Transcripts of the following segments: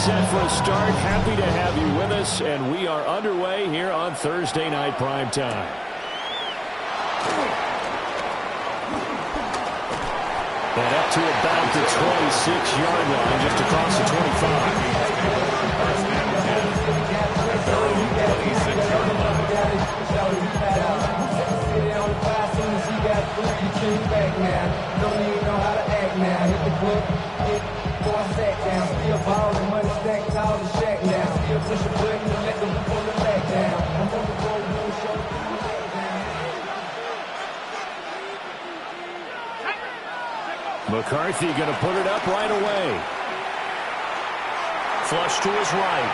set for a start. Happy to have you with us, and we are underway here on Thursday Night Primetime. And up to about the 26-yard line, just across the 25. McCarthy going to put it up right away. Flush to his right.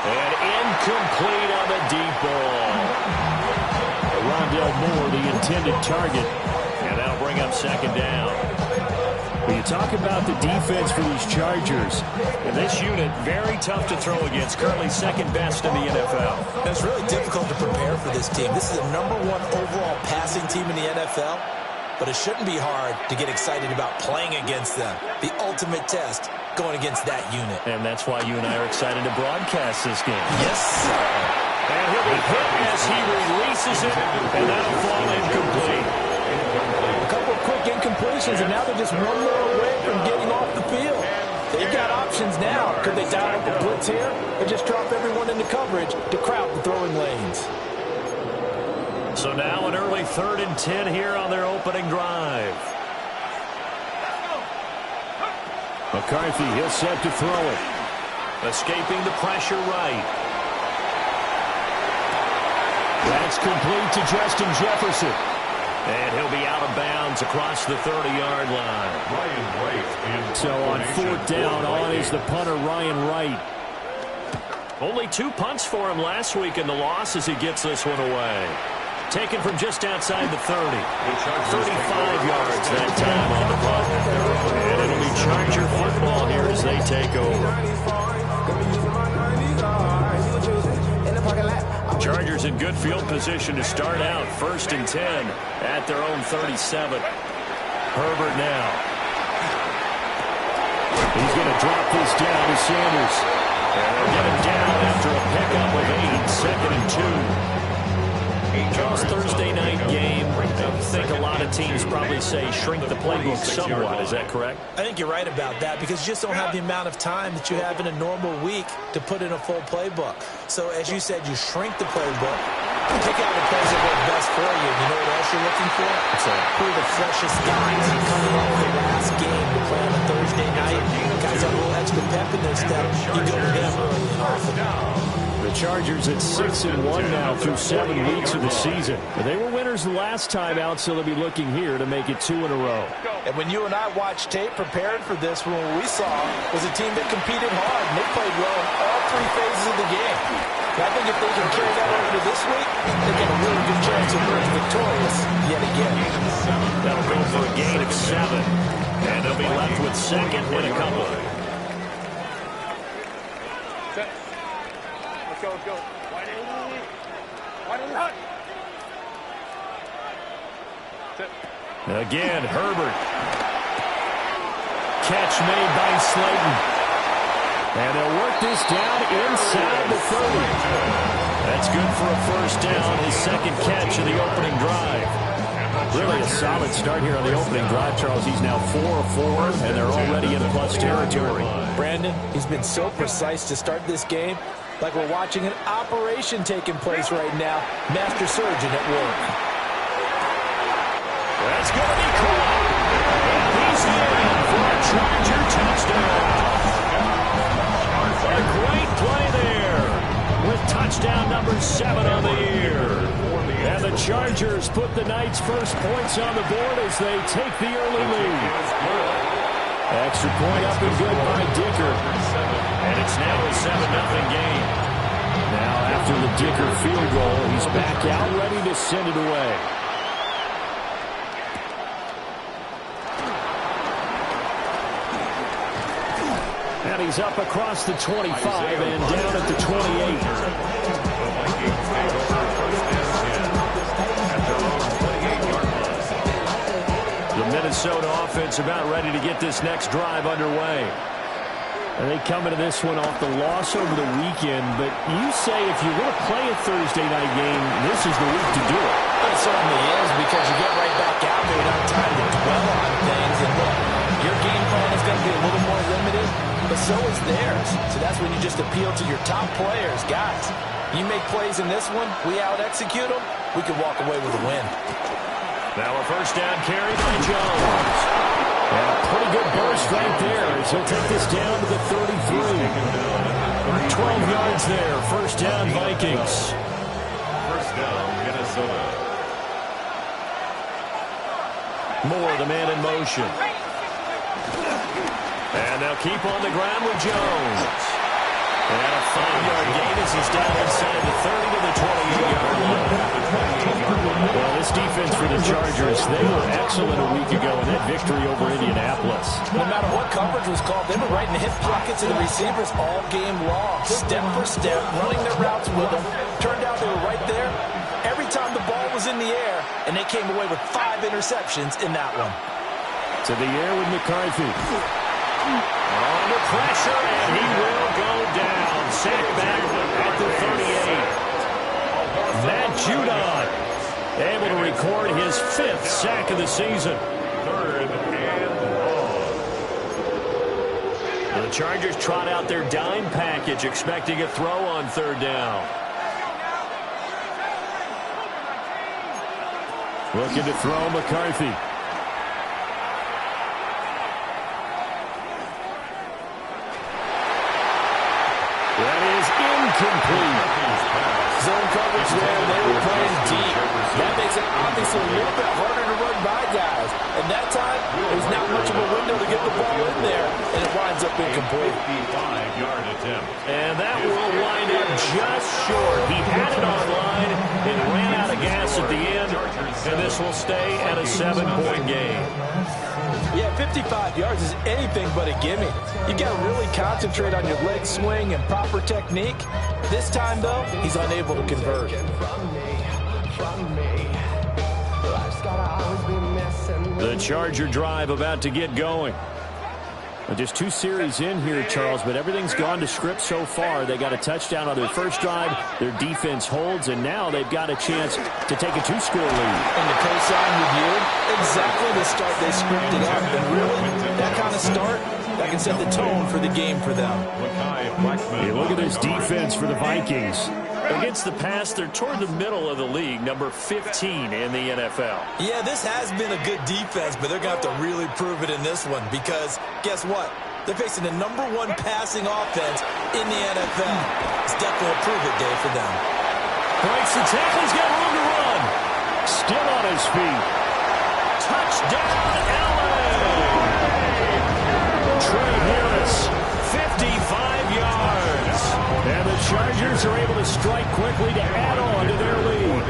And incomplete on the deep ball. Rondell Moore, the intended target. And that'll bring up second down. When you talk about the defense for these Chargers, and this unit, very tough to throw against. Currently second best in the NFL. It's really difficult to prepare for this team. This is the #1 overall passing team in the NFL. But it shouldn't be hard to get excited about playing against them. The ultimate test going against that unit. And that's why you and I are excited to broadcast this game. Yes, sir. And he'll be hit as he releases it, and that'll fall incomplete. A couple of quick incompletions, and now they're just one more away from getting off the field. They've got options now. Could they dial up a blitz here or just drop everyone into coverage to crowd the throwing lanes? So now an early 3rd and 10 here on their opening drive. McCarthy, he'll set to throw it. Escaping the pressure right. That's complete to Justin Jefferson. And he'll be out of bounds across the 30-yard line. So on 4th down, on is the punter, Ryan Wright. Only 2 punts for him last week in the loss as he gets this one away. Taken from just outside the 30. 35 yards that time on the punt. And it'll be Charger football here as they take over. Chargers in good field position to start out. 1st and 10 at their own 37. Herbert now. He's going to drop this down to Sanders. And they'll get him down after a pickup of 8. 2nd and 2. Charles, Thursday night game, I think a lot of teams probably say shrink the playbook somewhat. Is that correct? I think you're right about that because you just don't have the amount of time that you have in a normal week to put in a full playbook. So, as you said, you shrink the playbook, pick out the plays that work best for you. You know what else you're looking for? Who are the freshest guys coming off the last game to play on a Thursday night? Guys have a little extra pep in their step. You go to them early and often. The Chargers at 6-1 now through 7 weeks of the season. They were winners the last time out, so they'll be looking here to make it 2 in a row. And when you and I watched tape preparing for this, what we saw was a team that competed hard, and they played well in all 3 phases of the game. And I think if they can carry that over to this week, they get a really good chance of being victorious yet again. That'll go for a gain of 7. And they'll be left with 2nd and a couple. Let's go. Wide in. Again, Herbert. Catch made by Slayton. And they'll work this down inside the 30. That's good for a 1st down, his 2nd catch of the opening drive. Really a solid start here on the opening drive, Charles. He's now 4 of 4, and they're already in plus territory. Brandon, he's been so precise to start this game. Like we're watching an operation taking place right now. Master surgeon at work. That's going to be caught. And he's in for a Charger touchdown. A great play there with touchdown number 7 on the year. And the Chargers put the Knights' first points on the board as they take the early lead. Extra point up and good by Dicker. And it's now a 7-0 game. Now after the Dicker field goal, he's back out ready to send it away. And he's up across the 25 and down at the 28. The Minnesota offense about ready to get this next drive underway. And they come into this one off the loss over the weekend, but you say if you want to play a Thursday night game, this is the week to do it. It certainly is, because you get right back out there without time to dwell on things. And look, your game plan is going to be a little more limited, but so is theirs. So that's when you just appeal to your top players. Guys, you make plays in this one, we out-execute them, we can walk away with a win. Now a first down carry by Jones. And a pretty good burst right there as he'll take this down to the 33. 12 yards there. First down, Vikings. First down, Minnesota. Moore, the man in motion. And they'll keep on the ground with Jones. And a 5-yard gain as he's down inside the 30 to the 28-yard line. Well, this defense for the Chargers, they were excellent a week ago in that victory over Indianapolis. No matter what coverage was called, they were right in the hip pockets of the receivers all game long. Step for step, running their routes with them. Turned out they were right there every time the ball was in the air, and they came away with 5 interceptions in that one. To the air with McCarthy. Under pressure, and he will go down. Sack back at the 38. Matt Judon able to record his 5th sack of the season. Third and long. The Chargers trot out their dime package, expecting a throw on third down. Looking to throw McCarthy. That is incomplete. Zone coverage there, they were playing deep. That makes it obviously a little bit harder to run by guys. And that time, there's not much of a window to get the ball in there, and it winds up incomplete. 55-yard attempt. And that will wind up just short. He had it on line and ran out of gas at the end, and this will stay at a 7-point game. Yeah, 55 yards is anything but a gimme. You got to really concentrate on your leg swing and proper technique. This time, though, he's unable to convert. The Charger drive about to get going. Well, just 2 series in here, Charles, but everything's gone to script so far. They got a touchdown on their first drive. Their defense holds, and now they've got a chance to take a 2-score lead. And the co-sign with you, exactly the start they scripted up. And really, that kind of start, that can set the tone for the game for them. Hey, look at this defense for the Vikings. Against the pass, they're toward the middle of the league, number 15 in the NFL. Yeah, this has been a good defense, but they're going to have to really prove it in this one because, guess what? They're facing the #1 passing offense in the NFL. It's definitely a prove-it day for them. Breaks the tackle. He's got room to run. Still on his feet. Touchdown, LA! Trey Harris, 55 yards. And the Chargers are able to strike quickly to add on to their lead.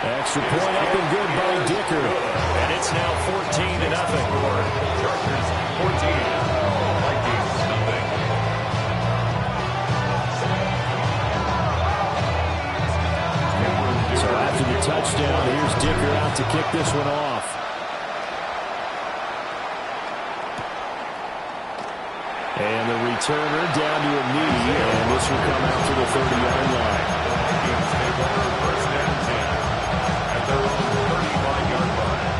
Extra point up and good by Dicker. And it's now 14-0. Chargers 14. Vikings nothing. So after the touchdown, here's Dicker out to kick this one off. And the returner down to a knee, and this will come out to the 30-yard line. Vikings take over first and 10 at their own 35-yard line.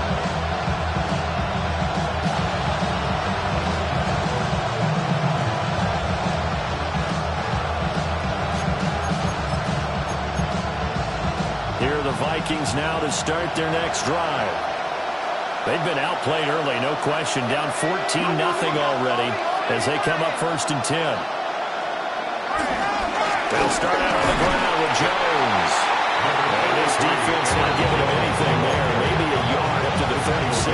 Here are the Vikings now to start their next drive. They've been outplayed early, no question. Down 14-0 already as they come up first and 10. They'll start out on the ground with Jones. And this defense not giving him anything there. Maybe a yard up to the 36.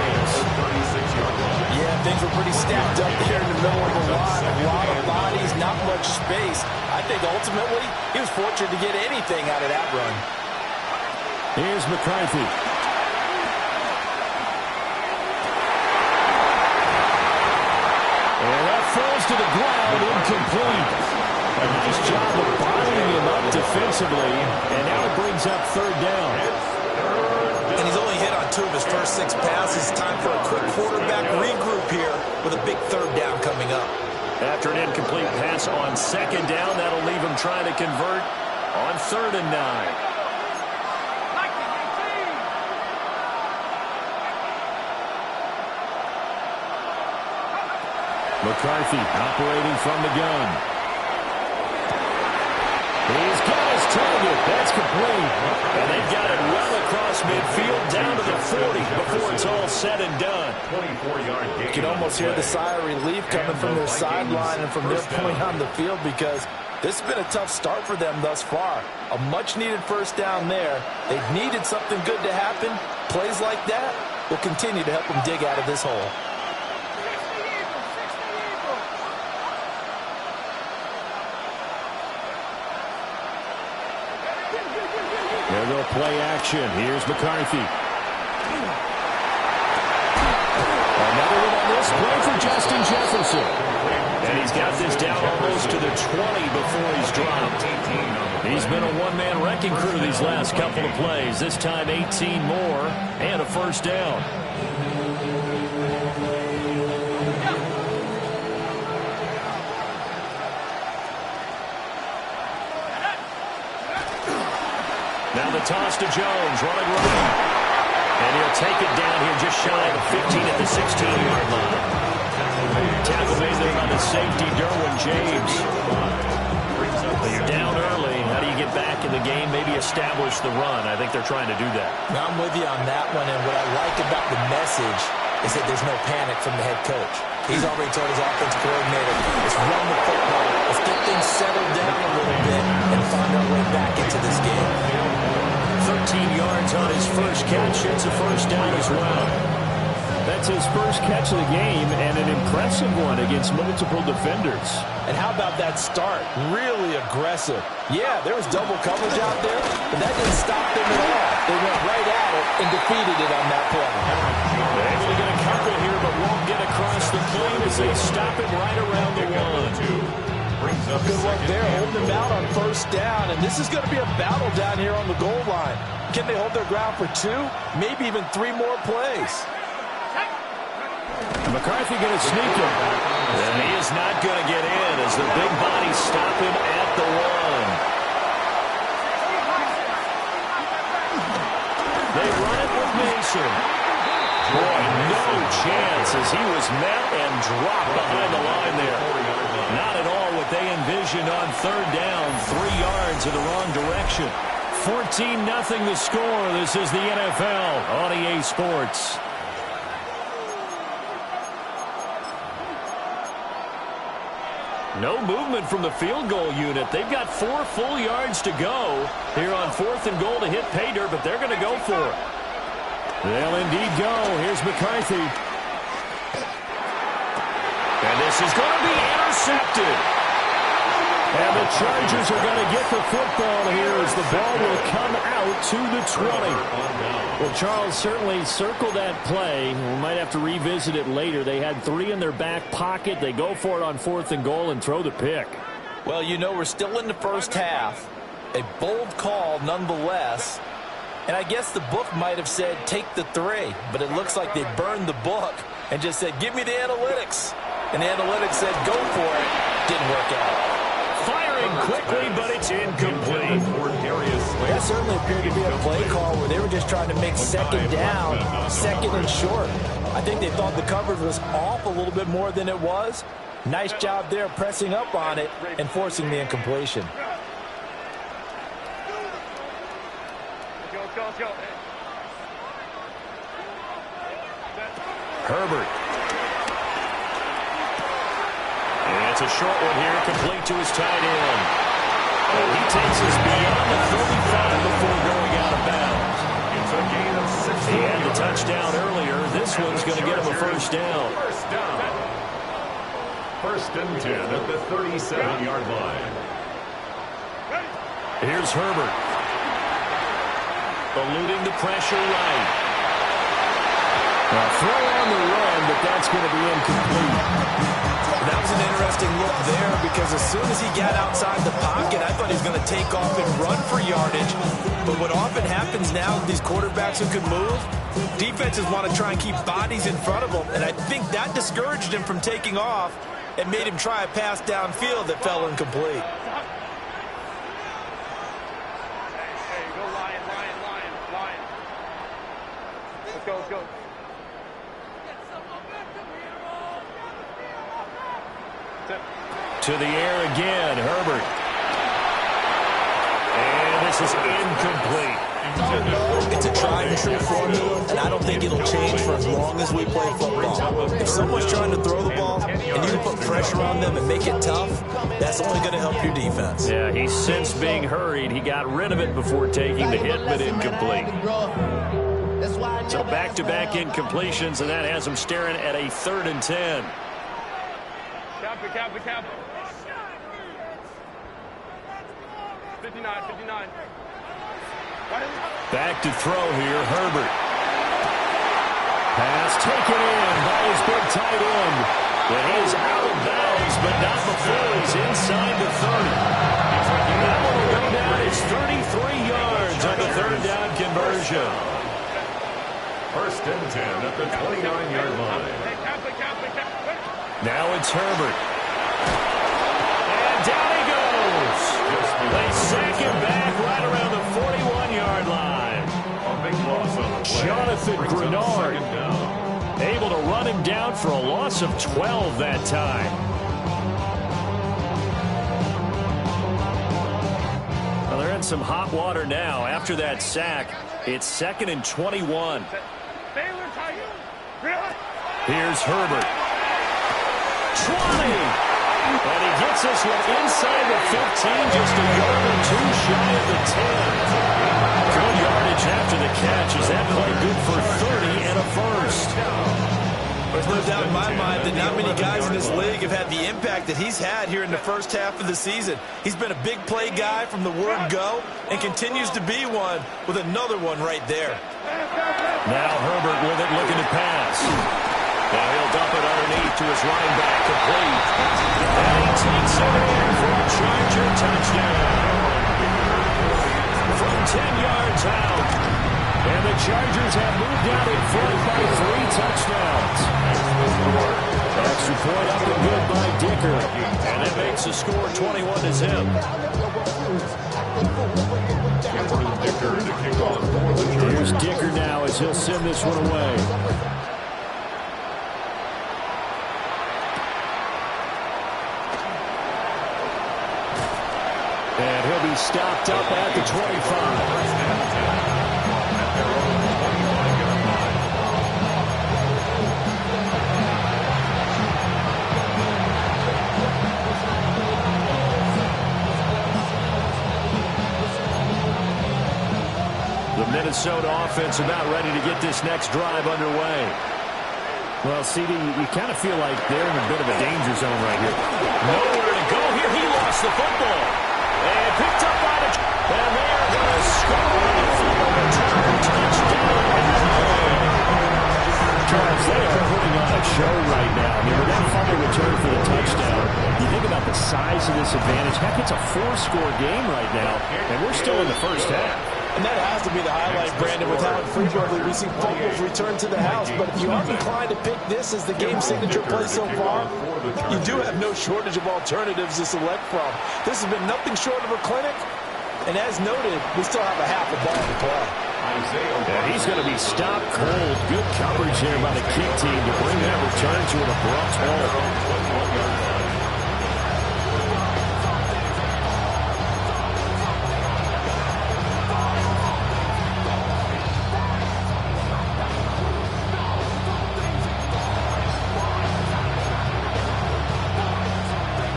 36-yard line. Yeah, things were pretty stacked up there in the middle of the line. A lot of bodies, not much space. I think ultimately he was fortunate to get anything out of that run. Here's McCarthy. And that falls to the ground, incomplete. Nice job of bottling him up defensively, and now it brings up third down. And he's only hit on 2 of his first 6 passes. Time for a quick quarterback regroup here with a big third down coming up. After an incomplete pass on second down, that'll leave him trying to convert on 3rd and 9. McCarthy operating from the gun. He's got his target. That's complete. And they've got it well across midfield down to the 40 before it's all said and done. 24-yard gain. You can almost hear the sigh of relief coming from their sideline and from their point on the field, because this has been a tough start for them thus far. A much-needed first down there. They've needed something good to happen. Plays like that will continue to help them dig out of this hole. There they'll play action. Here's McCarthy. Another one on this play for Justin Jefferson. And he's got this down almost to the 20 before he's dropped. He's been a one-man wrecking crew these last couple of plays. This time 18 more and a first down. Now the toss to Jones, running right. And he'll take it down here just shy of 15 at the 16-yard line. Tackle made there by the safety, Derwin James. You're down early. How do you get back in the game? Maybe establish the run. I think they're trying to do that. Now I'm with you on that one, and what I like about the message is that there's no panic from the head coach. He's already told his offense coordinator, let's run the football. Let's get things settled down a little bit and find our way back into this game. 13 yards on his first catch. It's a first down as well. That's his first catch of the game, and an impressive one against multiple defenders. And how about that start? Really aggressive. Yeah, there was double coverage out there, but that didn't stop them at all. They went right at it and defeated it on that play. They're able to get a couple here, but won't get across the plane as they stop him right around the one. Good work there, holding them out on first down, and this is going to be a battle down here on the goal line. Can they hold their ground for 2, maybe even 3 more plays? McCarthy going to sneak him. And he is not going to get in as the big bodies stop him at the 1. They run it with Mason. Boy, no chance as he was met and dropped behind the line there. Not at all what they envisioned on third down. 3 yards in the wrong direction. 14-0 the score. This is the NFL on EA Sports. No movement from the field goal unit. They've got 4 full yards to go here on 4th and goal to hit pay dirt, but they're going to go for it. They'll indeed go. Here's McCarthy. And this is going to be intercepted. And the Chargers are going to get the football here as the ball will come out to the 20. Well, Charles, certainly circle that play. We might have to revisit it later. They had 3 in their back pocket. They go for it on 4th and goal and throw the pick. Well, you know, we're still in the first half. A bold call nonetheless. And I guess the book might have said take the 3, but it looks like they burned the book and just said give me the analytics. And the analytics said go for it. Didn't work out. Firing quickly, but it's incomplete. That certainly appeared to be a play call where they were just trying to make second down, second and short. I think they thought the coverage was off a little bit more than it was. Nice job there pressing up on it and forcing the incompletion. Herbert. And it's a short one here, complete to his tight end. And he takes us beyond the 35 before going out of bounds. It's a gain of 6. He had the touchdown earlier. This one's going to get him a first down. First and 10 at the 37-yard line. Here's Herbert. Eluding the pressure right. Now throw on the run, but that's going to be incomplete. That was an interesting look there because as soon as he got outside the pocket, I thought he was going to take off and run for yardage. But what often happens now with these quarterbacks who can move, defenses want to try and keep bodies in front of them, and I think that discouraged him from taking off and made him try a pass downfield that fell incomplete. Hey, go Lion. Let's go. To the air again, Herbert. And this is incomplete. It's a tried and true formula, and I don't think it'll change for as long as we play football. If someone's trying to throw the ball and you can put pressure on them and make it tough, that's only going to help your defense. Yeah, he's since being hurried. He got rid of it before taking the hit, but incomplete. So back-to-back incompletions, and that has him staring at a 3rd and 10. Cap. 59. Back to throw here, Herbert. Pass taken in by his big tight end. But he's out of bounds, but not before he's inside the 30. That one will go down. It's 33 yards on the 3rd down conversion. 1st and 10 at the 29-yard line. Now it's Herbert. And down he goes. They sack him back right around the 41-yard line. A big loss on the play. Jonathan Grenard able to run him down for a loss of 12 that time. Well, they're in some hot water now. After that sack, it's 2nd and 21. Here's Herbert. 20. And he gets this one inside the 15, just a yard or two shy of the 10. Good yardage after the catch. Is that play good for 30 and a first? There's no doubt in my mind that not many guys in this league have had the impact that he's had here in the first half of the season. He's been a big play guy from the word go and continues to be one with another one right there. Now Herbert with it, looking to pass. Now he'll dump it underneath to his running back, complete. And he takes it in for a Charger touchdown. From 10 yards out. And the Chargers have moved out in front by 3 touchdowns. Extra point up and good by Dicker. And it makes the score 21-0. Here's Dicker now as he'll send this one away. And he'll be stopped up at the 25. The Minnesota offense about ready to get this next drive underway. Well, CD, you kind of feel like they're in a bit of a danger zone right here. Nowhere to go here. He lost the football. And picked up by the... And they're going to score for a return touchdown. Charles, they are putting on a show right now. I mean, with that fumble return for the touchdown, you think about the size of this advantage. Heck, it's a 4-score game right now, and we're still in the first half. And that has to be the highlight, Brandon, with how frequently we see fumbles return to the house. But if you are inclined to pick this as the game signature play so far, you do have no shortage of alternatives to select from. This has been nothing short of a clinic. And as noted, we still have a half a ball to play. And he's going to be stopped cold. Good coverage here by the kick team to bring that return to an abrupt halt.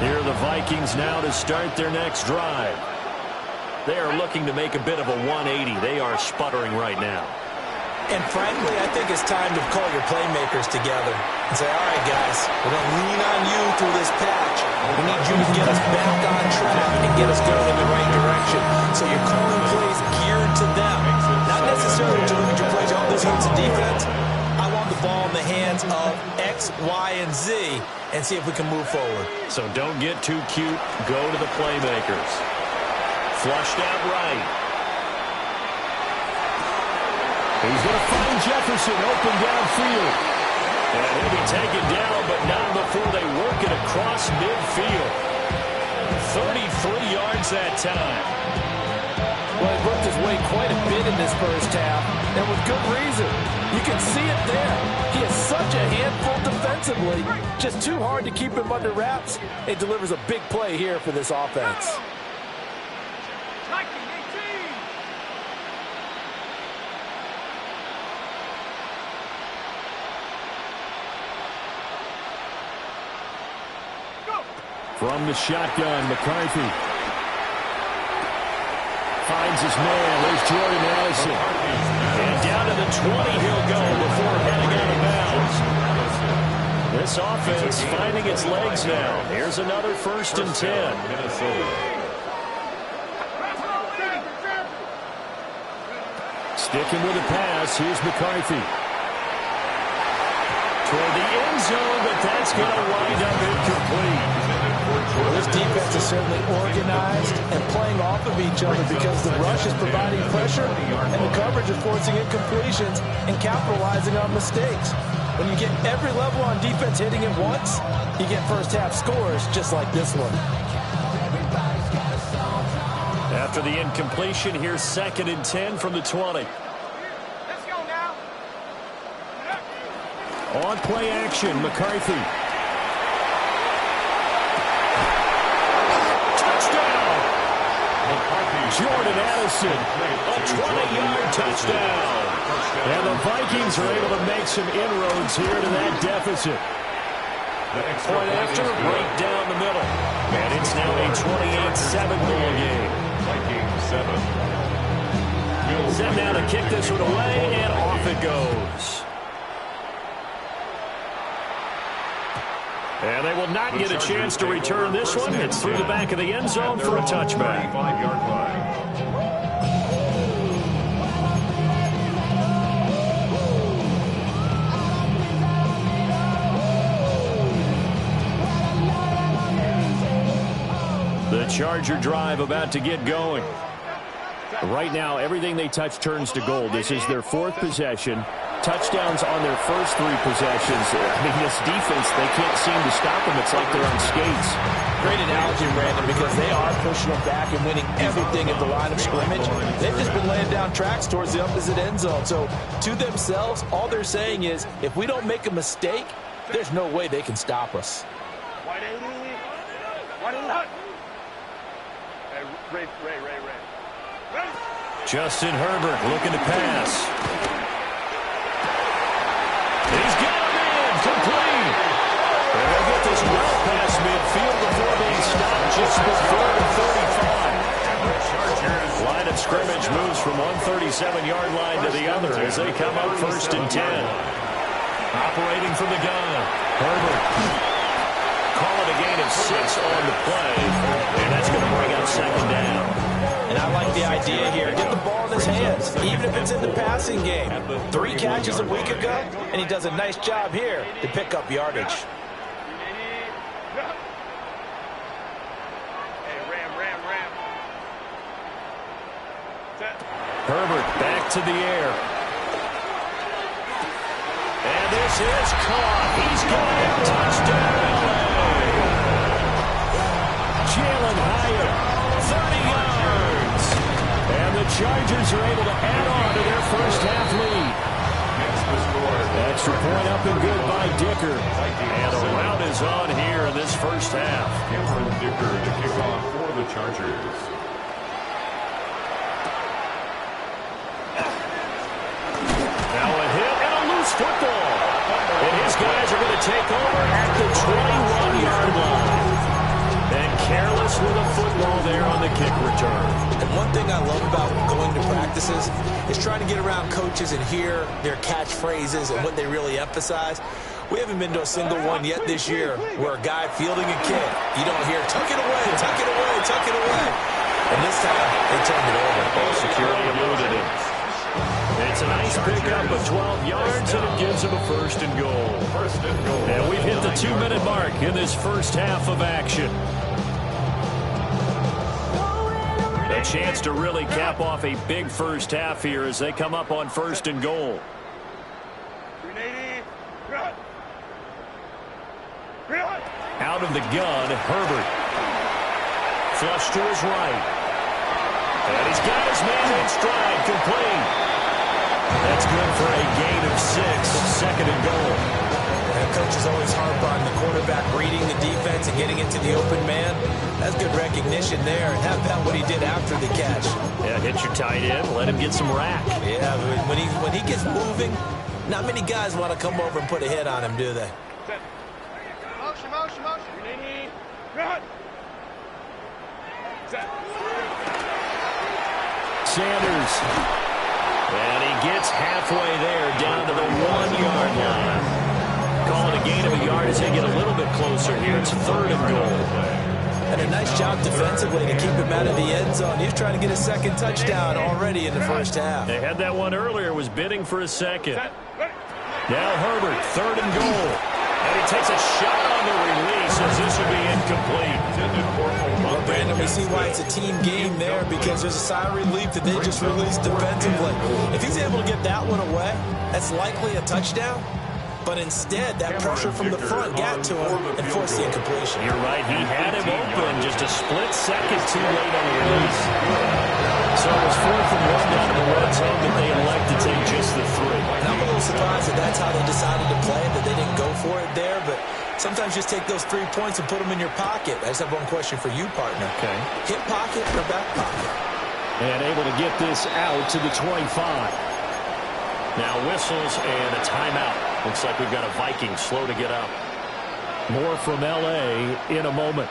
Here are the Vikings now to start their next drive. They are looking to make a bit of a 180. They are sputtering right now. And frankly, I think it's time to call your playmakers together and say, all right, guys, we're going to lean on you through this patch. We need you to get us back on track and get us going in the right direction. So you're calling plays geared to them, not necessarily to look at your plays. Oh, this hurts the defense. I want pound the ball in the hands of X, Y, and Z and see if we can move forward. So don't get too cute. Go to the playmakers. Flushed out right. He's going to find Jefferson open downfield. And he'll be taken down, but not before they work it across midfield. 33 yards that time. Well, he worked his way quite a bit in this first half, and with good reason. You can see it there. He is such a handful defensively. Just too hard to keep him under wraps. It delivers a big play here for this offense. From the shotgun, McCarthy finds his man. There's Jordan Addison. And down to the 20 he'll go before heading out of bounds. This offense finding its legs now. Here's another 1st and 10. Sticking with the pass. Here's McCarthy. Toward the end zone, but that's going to wind up incomplete. This defense is certainly organized and playing off of each other because the rush is providing pressure and the coverage is forcing incompletions and capitalizing on mistakes. When you get every level on defense hitting at once, you get first-half scores just like this one. After the incompletion, here's 2nd and 10 from the 20. Let's go now. On play action, McCarthy. Jordan Addison, a 20-yard touchdown. And the Vikings are able to make some inroads here to that deficit. Point after, right down the middle. And it's now a 28-7 ball game. Vikings 7. Set now to kick this one away, and off it goes. And they will not get a chance to return this one. It's through the back of the end zone for a touchback. 5-yard line. The Charger drive about to get going. Right now, everything they touch turns to gold. This is their 4th possession. Touchdowns on their first 3 possessions. I mean, this defense, they can't seem to stop them. It's like they're on skates. Great analogy, Brandon, because they are pushing them back and winning everything at the line of scrimmage. They've just been laying down tracks towards the opposite end zone. So, to themselves, all they're saying is, if we don't make a mistake, there's no way they can stop us. Wide 80. Wide 80. Hey, Ray. Justin Herbert looking to pass. He's got him in, complete. And they'll get this well past midfield before being stopped just before the 35. Line of scrimmage moves from one 37-yard line to the other as they come up 1st and 10. Operating from the gun, Herbert. Call it a gain of 6 on the play, and that's going to bring up 2nd down. And I like the idea here. Get the ball in his hands, even if it's in the passing game. 3 catches a week ago, and he does a nice job here to pick up yardage. Hey, ram. Herbert back to the air. And this is caught. He's got it. Touchdown. Jalen Hyatt, 30 yards. And the Chargers are able to add on to their first half lead. Extra point up and good by Dicker. And a rout is on here in this first half. Cameron Dicker to kick off for the Chargers. Now a hit and a loose football. And his guys are going to take over at the 21-yard line. And careless with a football there on the kick return. And one thing I love about going to practices is trying to get around coaches and hear their catchphrases and what they really emphasize. We haven't been to a single one yet this year where a guy fielding a kick, you don't hear, tuck it away, tuck it away, tuck it away. And this time, they turned it over. Security eluded it. It's a nice pickup of 12 yards, and it gives him a first and goal. And we've hit the 2-minute mark in this first half of action. A chance to really cap off a big first half here as they come up on first and goal. Out of the gun, Herbert. Flush to his right. And he's got his man in stride, complete. That's good for a gain of 6, second and goal. And coaches always harp on the quarterback reading the defense and getting into the open man. That's good recognition there. And how about what he did after the catch? Yeah, hit your tight end, let him get some rack. Yeah, when he gets moving, not many guys want to come over and put a hit on him, do they? Motion, motion, motion. Run. Sanders. And he gets halfway there, down to the 1-yard line. Call it a gain of a yard as they get a little bit closer here. It's third and goal. And a nice job defensively to keep him out of the end zone. He's trying to get a second touchdown already in the first half. They had that one earlier, was bidding for a second. Now Herbert, third and goal. And he takes a shot on the release as this will be incomplete. Well, Brandon, we see why it's a team game there, because there's a sigh of relief that they just released defensively. If he's able to get that one away, that's likely a touchdown. But instead, that pressure from the front got to him and forced the incompletion. You're right. He had him open just a split second too late on the release. So it was 4th and 1 down to the red zone, but they elect to take just the 3. And I'm a little surprised that that's how they decided to play it, that they didn't go for it there. But sometimes just take those 3 points and put them in your pocket. I just have one question for you, partner. Okay. Hip pocket or back pocket? And able to get this out to the 25. Now whistles and a timeout. Looks like we've got a Vikings slow to get up. More from L.A. in a moment.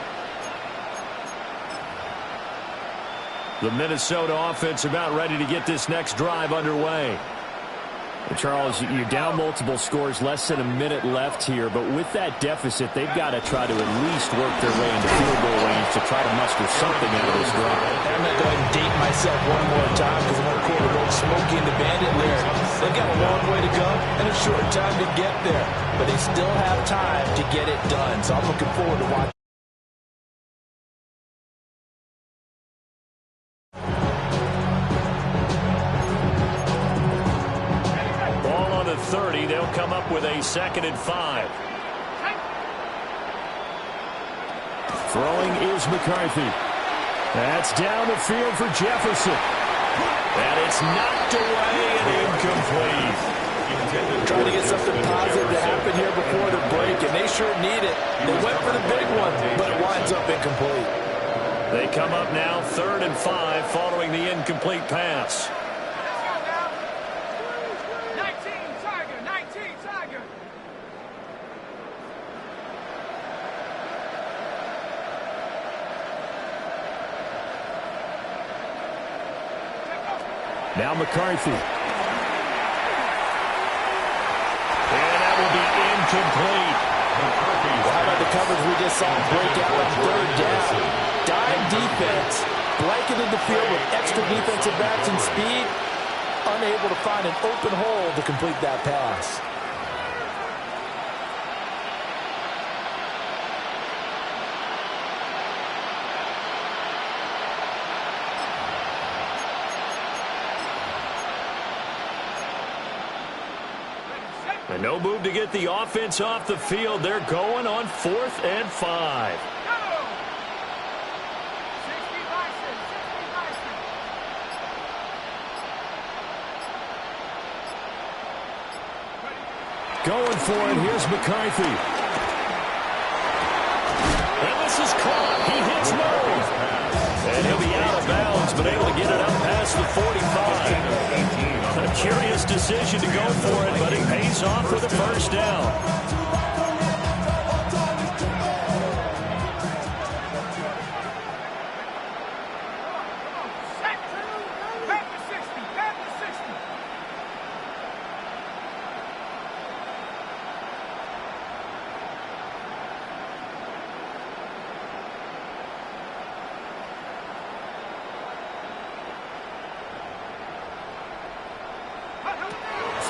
The Minnesota offense about ready to get this next drive underway. And Charles, you're down multiple scores, less than a minute left here. But with that deficit, they've got to try to at least work their way into field goal range to try to muster something out of this drive. I'm going to go ahead and date myself one more time because I'm going to quote old Smokey and the Bandit lyric. They've got a long way to go and a short time to get there. But they still have time to get it done. So I'm looking forward to watching. Ball on the 30. They'll come up with a 2nd and 5. Throwing is McCarthy. That's down the field for Jefferson. And it's knocked away and incomplete. Trying to get something positive to happen here before the break, and they sure need it. They went for the big one, but it winds up incomplete. They come up now 3rd and 5 following the incomplete pass. 19, Tiger, 19, Tiger. Now McCarthy. And that will be incomplete. Well, how about the coverage we just saw break out on 3rd down? Dime defense, blanketed the field with extra defensive backs and speed, unable to find an open hole to complete that pass. And no move to get the offense off the field. They're going on 4th and 5. Going for it. Here's McCarthy. And this is caught. He hits Murray. And he'll be out of bounds, but able to get it up past the 45. A curious decision to go for it, but it pays off with a first down.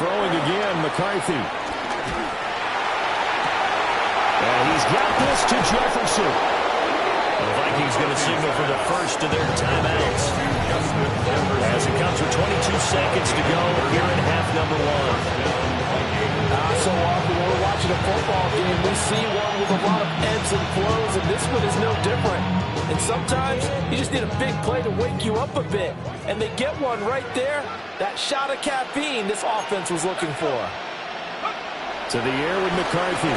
Throwing again, McCarthy. And he's got this to Jefferson. The Vikings going to signal for the first of their timeouts. As it comes with 22 seconds to go here in half number one. So often when we're watching a football game, we see one with a lot of ebbs and flows, and this one is no different. And sometimes you just need a big play to wake you up a bit. And they get one right there. That shot of caffeine this offense was looking for. To the air with McCarthy.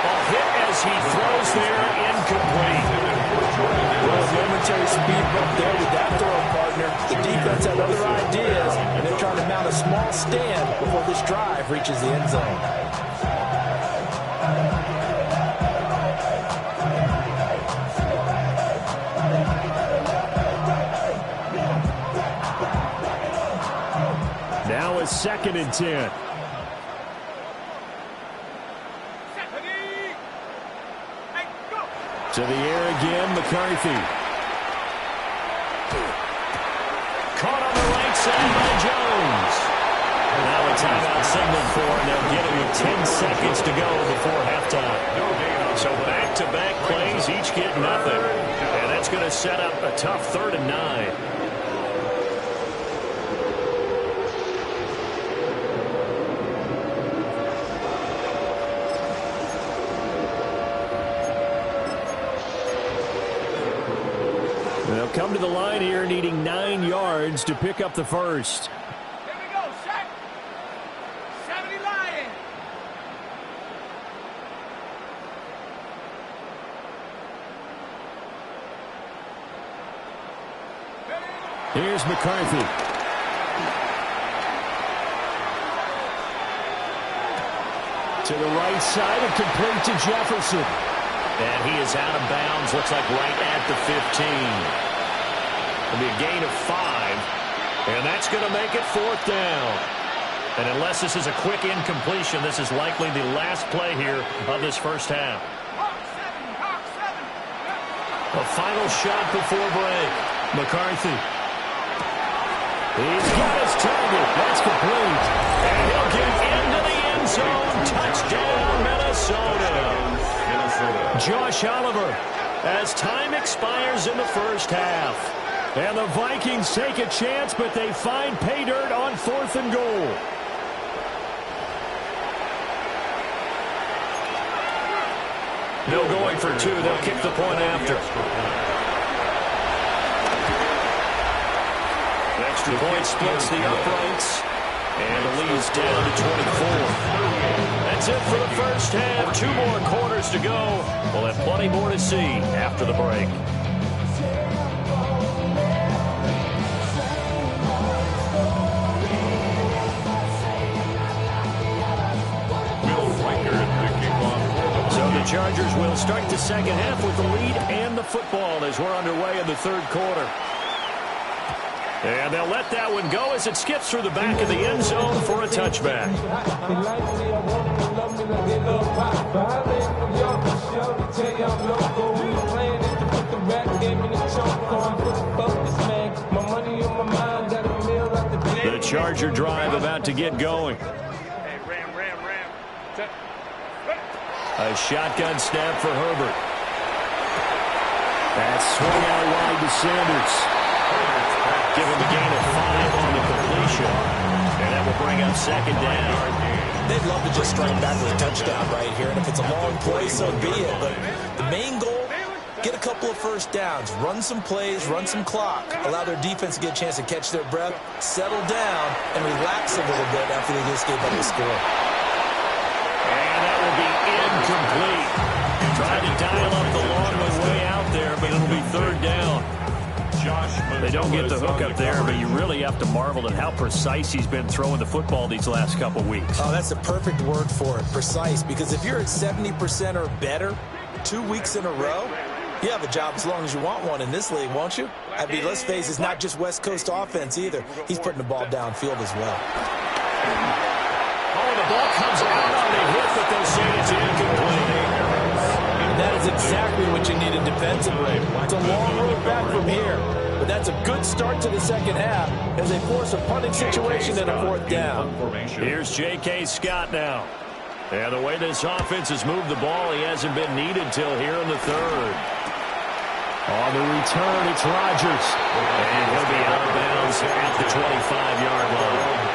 Ball hit as he throws there, incomplete. Well, momentary speed bump there with that throw, partner. The defense had other ideas, and they're trying to mount a small stand before this drive reaches the end zone. Now a 2nd and 10. To the air again, McCarthy. Caught on the right side by Jones. Now a timeout signal for, and they'll get it with 10 seconds to go before halftime. So back-to-back plays, each get nothing. And that's going to set up a tough 3rd and 9. They'll come to the line here needing 9 yards to pick up the first. Here we go, set. 70 Lions. Here's McCarthy. To the right side and complete to Jefferson. And he is out of bounds, looks like right at the 15. It'll be a gain of 5. And that's going to make it 4th down. And unless this is a quick incompletion, this is likely the last play here of this first half. Hawk 7, Hawk 7. A final shot before break. McCarthy. He's got his target. That's complete. And he'll get into the end zone. Touchdown, Minnesota. Josh Oliver, as time expires in the first half. And the Vikings take a chance, but they find pay dirt on 4th and goal. No going for 2. They'll kick the point after. Extra point splits the uprights. And the lead's down to 24. That's it for the first half. 2 more quarters to go. We'll have plenty more to see after the break. So the Chargers will start the second half with the lead and the football as we're underway in the 3rd quarter. And they'll let that one go as it skips through the back of the end zone for a touchback. The Charger drive about to get going. Hey, ram. Set. A shotgun snap for Herbert. That's swung out wide to Sanders. Give him a gain of 5 on the completion. And that will bring up 2nd down. They'd love to just strike back with a touchdown right here. And if it's a long play, so be it. But the main goal, get a couple of first downs. Run some plays, run some clock. Allow their defense to get a chance to catch their breath, settle down, and relax a little bit after they just gave up the score. And that will be incomplete. Trying to dial up the long way out there, but it'll be 3rd down. They don't get the hook up there, but you really have to marvel at how precise he's been throwing the football these last couple weeks. Oh, that's a perfect word for it, precise, because if you're at 70% or better 2 weeks in a row, you have a job as long as you want one in this league, won't you? I mean, let's face it, it's not just West Coast offense either. He's putting the ball downfield as well. Oh, the ball comes out on the hit, but they'll say it's incomplete. And that is That's exactly what you needed defensively. It's a long road back from here, but that's a good start to the second half as they force a punting situation and a fourth down. Here's J.K. Scott now. And the way this offense has moved the ball, he hasn't been needed till here in the third. On the return, it's Rodgers. And he'll be out of bounds at the 25-yard line.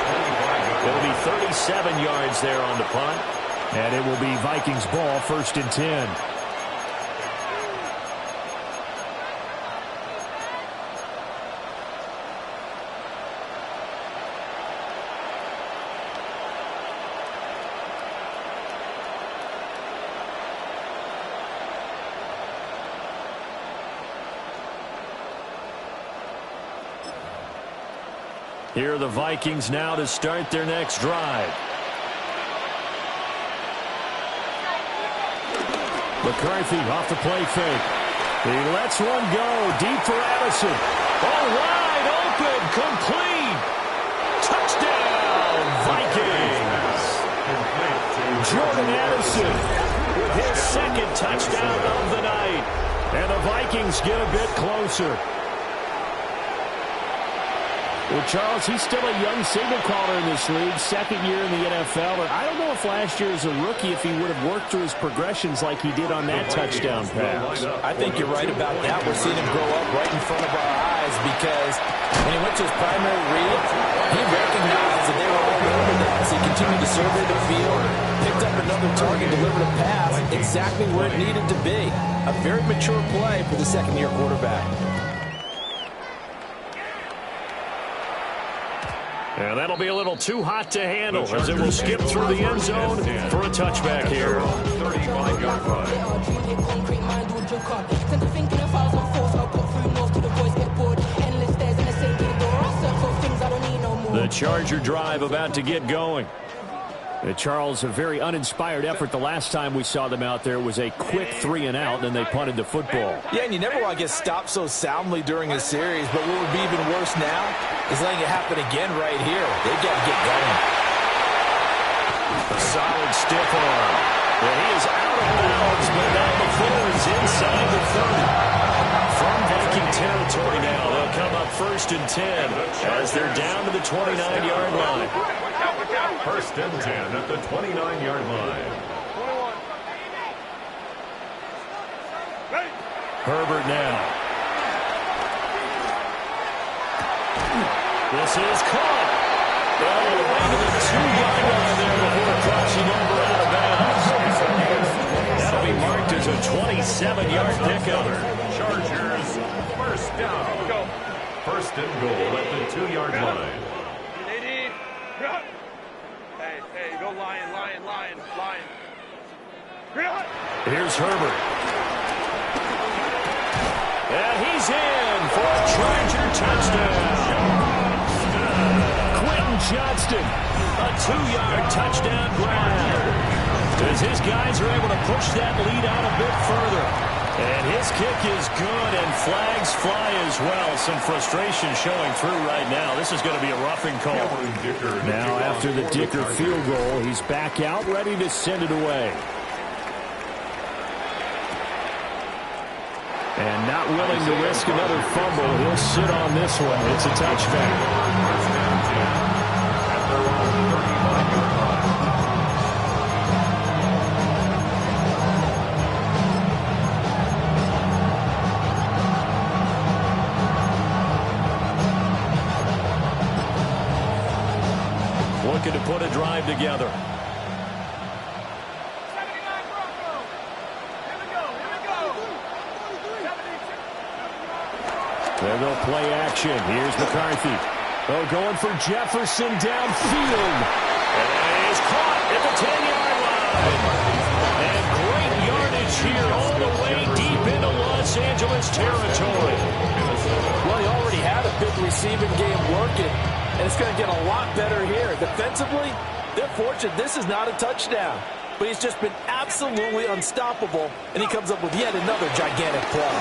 It'll be 37 yards there on the punt. And it will be Vikings ball, 1st and 10. Here are the Vikings now to start their next drive. McCarthy off the play fake. He lets one go deep for Addison. Oh, wide open, complete. Touchdown, Vikings. Jordan Addison with his second touchdown of the night. And the Vikings get a bit closer. Well, Charles, he's still a young signal caller in this league, 2nd year in the NFL. But I don't know if last year as a rookie, if he would have worked through his progressions like he did on that touchdown pass. I think you're right about that. We're seeing him grow up right in front of our eyes because when he went to his primary read, he recognized that they were all over that. So he continued to survey the field, picked up another target, delivered a pass exactly where it needed to be. A very mature play for the second-year quarterback. And that'll be a little too hot to handle as it will skip through the end zone for a touchback here. 35-yard run. The Charger drive about to get going. Charles, a very uninspired effort the last time we saw them out there was a quick 3-and-out, and they punted the football. Yeah, and you never want to get stopped so soundly during a series, but what would be even worse now is letting it happen again right here. They've got to get going. A solid stiff arm. And he is out of bounds, but now the ball is inside the 30. From Viking territory now, they'll come up 1st and 10 as they're down to the 29-yard line. 1st and 10 at the 29-yard line. Herbert now. This is caught. All the way to the 2-yard line there before crossing over out of bounds. That'll be marked as a 27-yard pickup. Chargers, 1st down. 1st and goal at the 2-yard line. Hey, go lion. Here's Herbert. And he's in for a Charger touchdown. Quentin Johnston, a 2-yard touchdown grab. As his guys are able to push that lead out a bit further. And his kick is good, and flags fly as well. Some frustration showing through right now. This is going to be a roughing call. Now, after the Dicker field goal, he's back out, ready to send it away. And not willing to risk another fumble, he'll sit on this one. It's a touchback. Looking to put a drive together. There they'll play action. Here's McCarthy. Oh, going for Jefferson downfield. And he's caught at the 10-yard line. And great yardage here all the way deep into Los Angeles territory. Well, he already had a big receiving game working, and it's going to get a lot better here. Defensively, they're fortunate this is not a touchdown. But he's just been absolutely unstoppable, and he comes up with yet another gigantic play.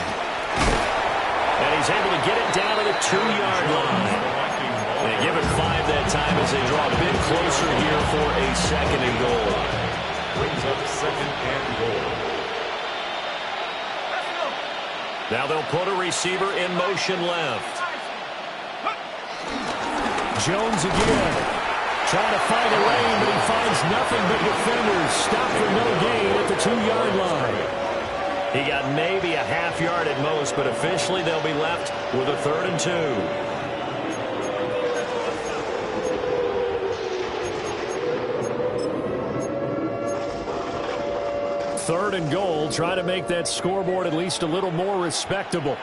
And he's able to get it down to the 2-yard line. They give it 5 that time as they draw a bit closer here for a 2nd and goal. Brings up 2nd and goal. Now they'll put a receiver in motion left. Jones again. Trying to find a lane, but he finds nothing but defenders. Stop for no gain at the 2-yard line. He got maybe a half yard at most, but officially they'll be left with a 3rd and 2. Third and goal, try to make that scoreboard at least a little more respectable.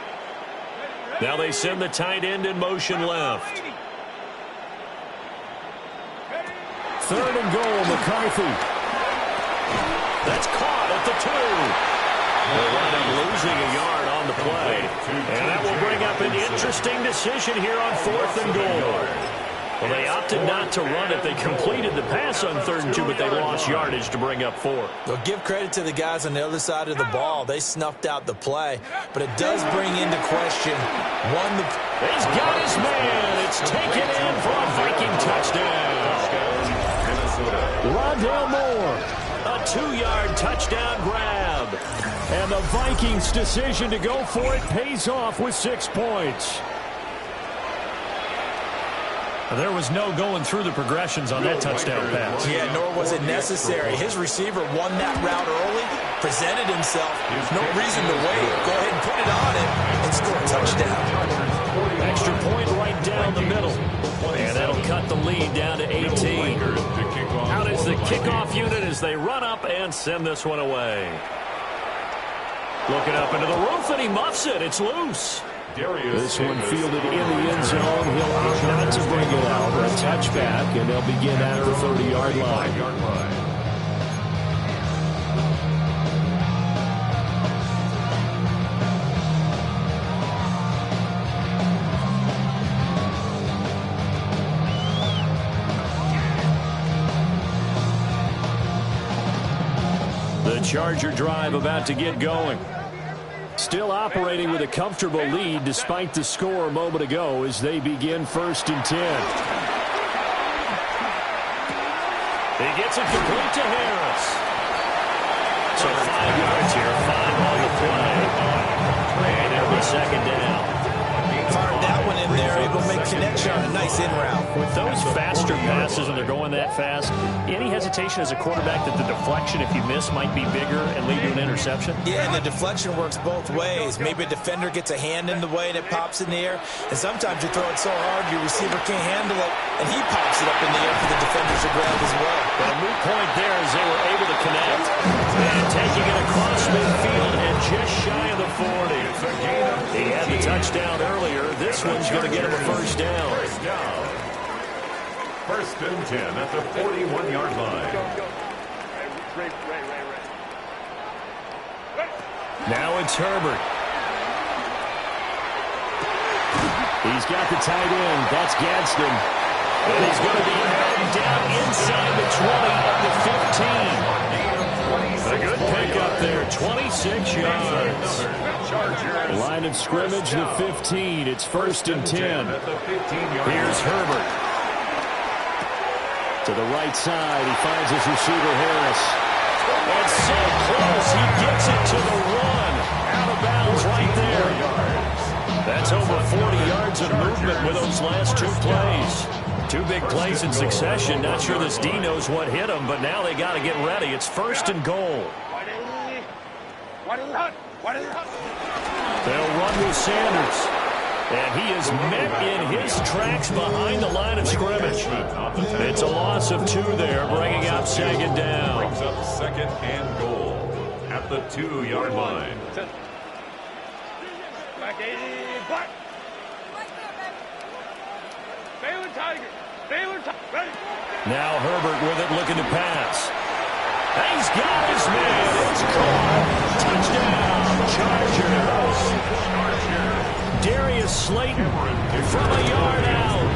Now they send the tight end in motion left. 3rd and goal, McCarthy. That's caught at the 2. They'll wind up losing a yard on the play. And that will bring up an interesting decision here on 4th and goal. Well, they opted not to run it. They completed the pass on 3rd and 2, but they lost yardage to bring up 4. Well, give credit to the guys on the other side of the ball. They snuffed out the play, but it does bring into question, one, he's got his man. It's taken in for a Viking touchdown. Rondale Moore. A 2-yard touchdown grab. And the Vikings' decision to go for it pays off with 6 points. There was no going through the progressions on that touchdown pass. Yeah, nor was it necessary. His receiver won that route early, presented himself. No reason to wait. Go ahead and put it on him and score a touchdown. Extra point right down the middle. And that'll cut the lead down to 18. Out is the kickoff unit as they run up and send this one away. Looking up into the roof, and he muffs it. It's loose. This one fielded in the end zone. He'll opt not to bring it out. A touchback, and they'll begin at the 30-yard line. The Charger drive about to get going. Still operating with a comfortable lead despite the score a moment ago as they begin 1st and 10. He gets it complete to Harris. So 5 yards here, 5 on the play. And it'll be 2nd down. Fired that one in there, able to make connection on a nice in route. With those faster passes and they're going that fast, any hesitation as a quarterback that the deflection, if you miss, might be bigger and lead to an interception? Yeah, and the deflection works both ways. Maybe a defender gets a hand in the way and it pops in the air. And sometimes you throw it so hard your receiver can't handle it, and he pops it up in the air for the defenders to grab as well. But a moot point there as they were able to connect. And taking it across midfield and just shy of the 40. He had the touchdown earlier. This one's going to get him a 1st down. 1st and 10 at the 41-yard line. Now it's Herbert. He's got the tight end. That's Gadsden. And he's going to be headed down inside the 20 of the 15. A good pickup there, 26 yards. Line of scrimmage, the 15. It's 1st and 10. Here's Herbert. To the right side, he finds his receiver, Harris. And so close, he gets it to the 1. Out of bounds right there. That's over 40 yards of movement with those last 2 plays. 2 big plays in succession. Not sure this D knows what hit him, but now they got to get ready. It's 1st and goal. They'll run with Sanders. And he is met in his tracks behind the line of scrimmage. It's a loss of 2 there, bringing up 2nd down. Brings up 2nd and goal at the 2-yard line. Now Herbert with it, looking to pass. He's got his man. It's caught. Touchdown, Chargers. Darius Slayton from a yard out.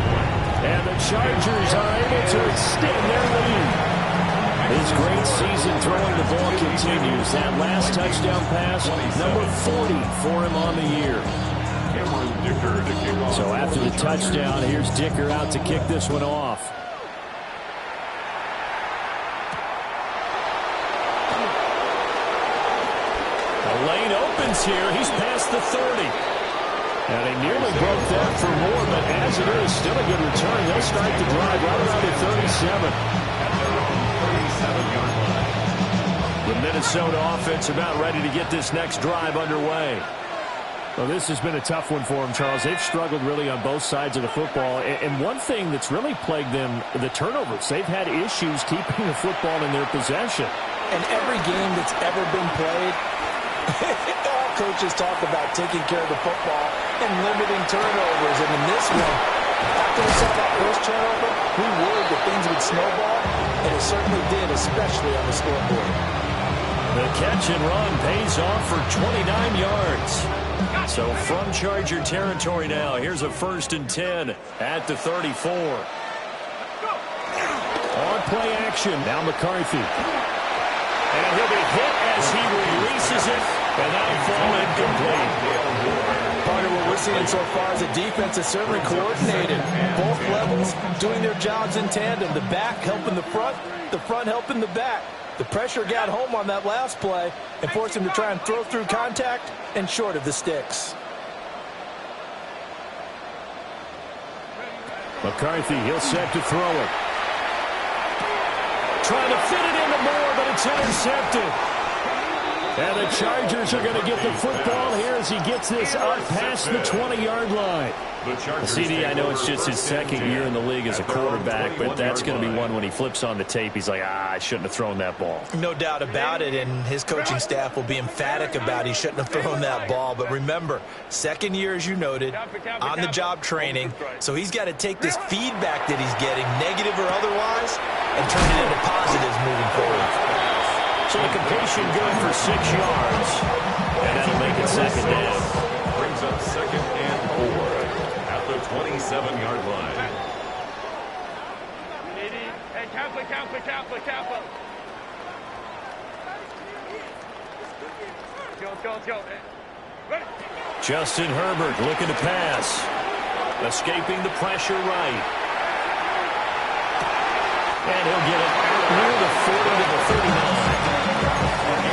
And the Chargers are able to extend their lead. His great season throwing the ball continues. That last touchdown pass, number 40 for him on the year. So after the touchdown, here's Dicker out to kick this one off. The lane opens distance here. He's past the 30. And he nearly broke that for more, but as it is, still a good return. They'll start the drive right around the 37. The Minnesota offense about ready to get this next drive underway. Well, this has been a tough one for them, Charles. They've struggled really on both sides of the football. And one thing that's really plagued them, the turnovers. They've had issues keeping the football in their possession. And every game that's ever been played, all coaches talk about taking care of the football and limiting turnovers. And in this one, after we saw that first turnover, we worried that things would snowball, and it certainly did, especially on the scoreboard. The catch and run pays off for 29 yards. So from Charger territory now, here's a 1st and 10 at the 34. On play action, now McCarthy. And he'll be hit as he releases it, and that'll fall incomplete. Part of what we're seeing so far is the defense is certainly coordinated. Both levels doing their jobs in tandem. The back helping the front helping the back. The pressure got home on that last play and forced him to try and throw through contact and short of the sticks. McCarthy, he'll set to throw it. Trying to fit it into Moore, but it's intercepted. And the Chargers are going to get the football here as he gets this up past the 20-yard line. CD, I know it's just his second year in the league as a quarterback, but that's going to be one when he flips on the tape. He's like, I shouldn't have thrown that ball. No doubt about it, and his coaching staff will be emphatic about he shouldn't have thrown that ball. But remember, second year, as you noted, on-the-job training, so he's got to take this feedback that he's getting, negative or otherwise, and turn it into positives moving forward. So the completion good for 6 yards, and that'll make it second down. Brings up 2nd and 4 at the 27-yard line. Hey, careful. Let's go. Ready? Justin Herbert looking to pass. Escaping the pressure right. And he'll get it near the 40 to the 39.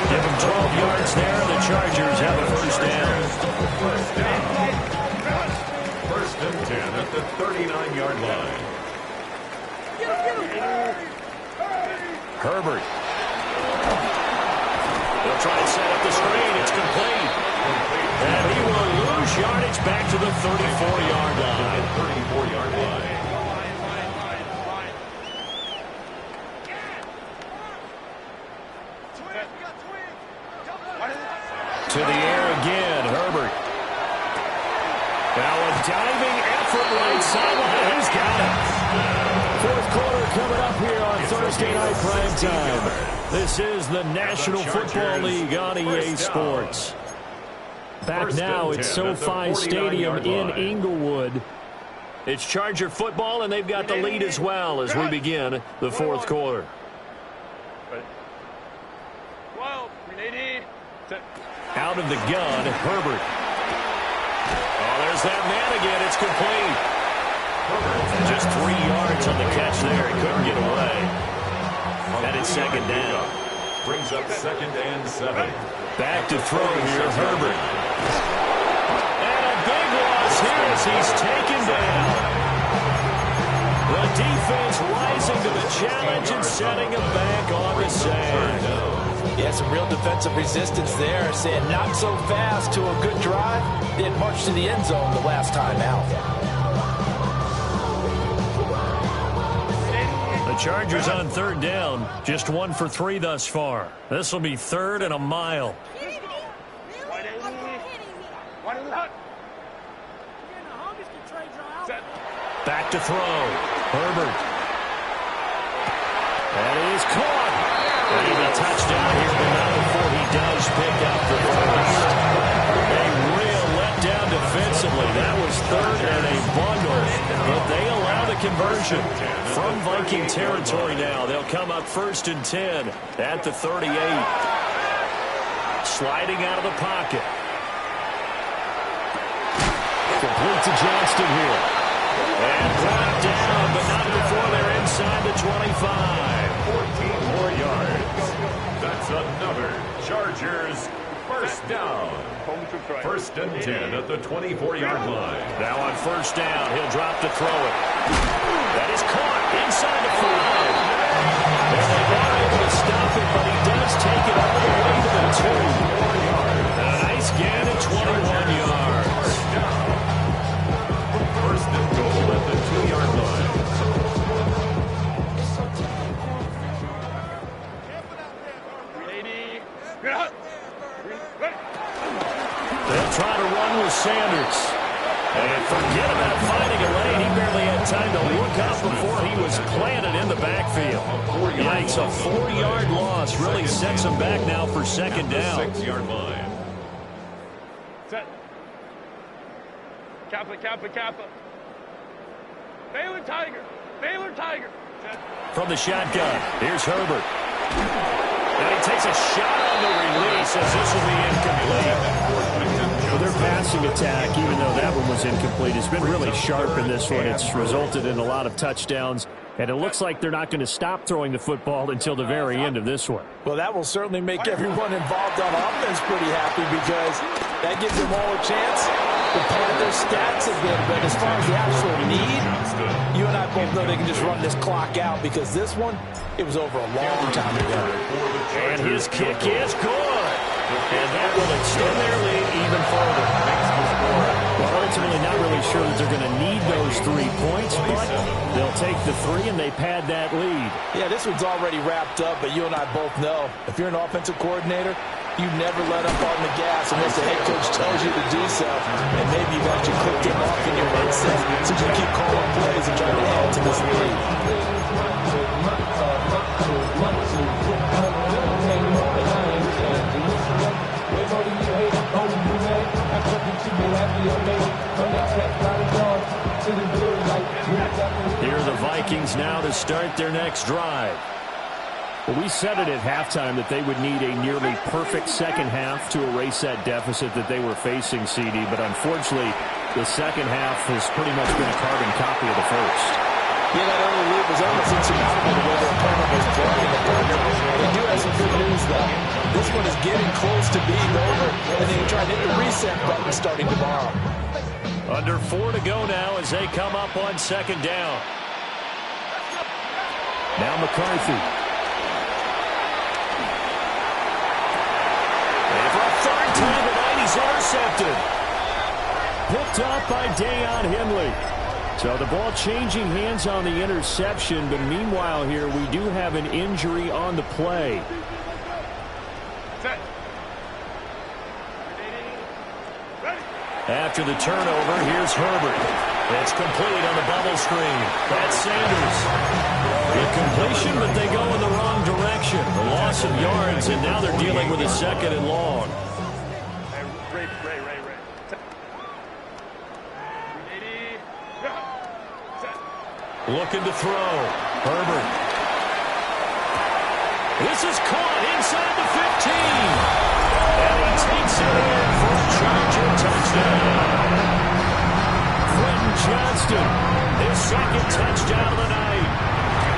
Give him 12 yards there. The Chargers have a first down. 1st and 10 at the 39-yard line. Herbert. They'll try to set up the screen. It's complete. And he will lose yardage back to the 34-yard line. 34-yard line. To the air again, Herbert. Now a diving effort right sideline. He's got it. Fourth quarter coming up here on Thursday Night Prime Time. This is the National Football League on EA Sports. Back now at SoFi Stadium in Inglewood. It's Charger football, and they've got the lead as well as we begin the fourth quarter. 12, Out of the gun, Herbert. Oh, there's that man again. It's complete. Just 3 yards on the catch there. He couldn't get away. And it's second down. Brings up 2nd and 7. Back to throw here, Herbert. And a big loss here as he's taken down. The defense rising to the challenge and setting him back on the sand. Yeah, some real defensive resistance there, saying not so fast to a good drive. They had marched to the end zone the last time out. The Chargers on 3rd down, just 1 for 3 thus far. This will be 3rd and a mile. Back to throw. Herbert. And he is caught. And a touchdown here, but not before he does pick up the first. A real letdown defensively. That was 3rd and a bundle. But they allow the conversion from Viking territory now. They'll come up 1st and 10 at the 38. Sliding out of the pocket. Complete to Johnston here. And brought down, but not before they're inside the 25. 14 more yards. That's another Chargers First down. First and 10 at the 24-yard line. Now on first down, he'll drop to throw it. That is caught inside the 5. And they are able to stop it, but he does take it all the way to the 2. And a nice gain at 21 yards. First and goal at the 2-yard line. They'll try to run with Sanders. And forget about finding a lane. He barely had time to look up before he was planted in the backfield. Yikes, a 4-yard loss really sets him back now for second down. 6-yard line. Set. Kappa. Baylor Tiger. Set. From the shotgun, here's Herbert. And he takes a shot on the release as this will be incomplete. Well, their passing attack, even though that one was incomplete, has been really sharp in this one. It's resulted in a lot of touchdowns, and it looks like they're not going to stop throwing the football until the very end of this one. Well, that will certainly make everyone involved on offense pretty happy because that gives them all a chance to pad their stats a bit. But as far as the actual need, you and I both know they can just run this clock out because this one, it was over a long time ago. And his kick is good. And that will extend their lead even further. Well, ultimately not really sure that they're going to need those 3 points, but they'll take the 3 and they pad that lead. Yeah, this one's already wrapped up, but you and I both know if you're an offensive coordinator, you never let up on the gas unless the head coach tells you to do so. And maybe you've actually clicked him off in your headset so you keep calling plays and trying to add to this lead. Here are the Vikings now to start their next drive. Well, we said it at halftime that they would need a nearly perfect second half to erase that deficit that they were facing, CD. But unfortunately, the second half has pretty much been a carbon copy of the first. Yeah, that early lead was almost insurmountable the way their opponent was blocking the partner. They do have some good news, though. This one is getting close to being over, and they can try to hit the reset button starting tomorrow. Under 4 to go now as they come up on second down. Now McCarthy. And for a third time tonight, he's intercepted. Picked up by Deion Henley. So the ball changing hands on the interception, but meanwhile here we do have an injury on the play. Set. After the turnover, here's Herbert. It's complete on the bubble screen. That's Sanders. Incompletion, but they go in the wrong direction. The loss of yards, and now they're dealing with a second and long. Ray. Looking to throw. Herbert. This is caught inside the 15. And he takes it in for a Charger touchdown. Quentin Johnston, his second touchdown of the night.